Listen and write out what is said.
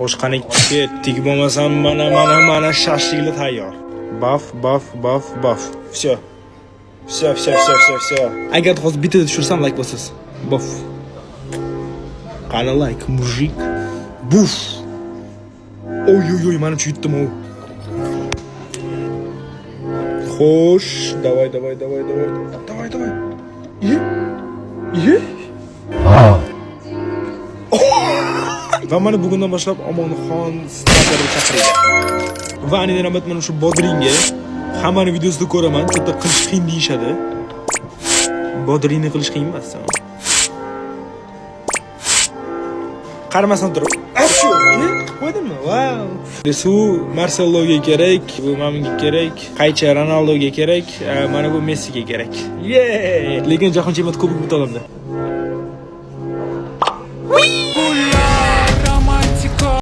Xo'sh, qani ketdik, bo'lmasam mana shashliklar tayyor. Baf. Всё. Agar hozir bitta tushirsam like bosasiz. Baf. Qani like, mujik. Buf. Oy, menimcha yutdim u. Xo'sh, davay. Ye. Va mana bugundan boshlab Omonxon starterga chaqirgan. Va anidan albatta mana shu bodringga hammani videosida ko'raman, katta qilish qiyin deyshadi. Bodringni qilish qiyin emas. Qaramasdan turib, shu qo'ydimmi? Wow. Su Marceloga kerak, bu menga kerak, qaycha Ronaldoga kerak, mana bu Messiga kerak. Lekin jahon chempionati kubok bitta olamda.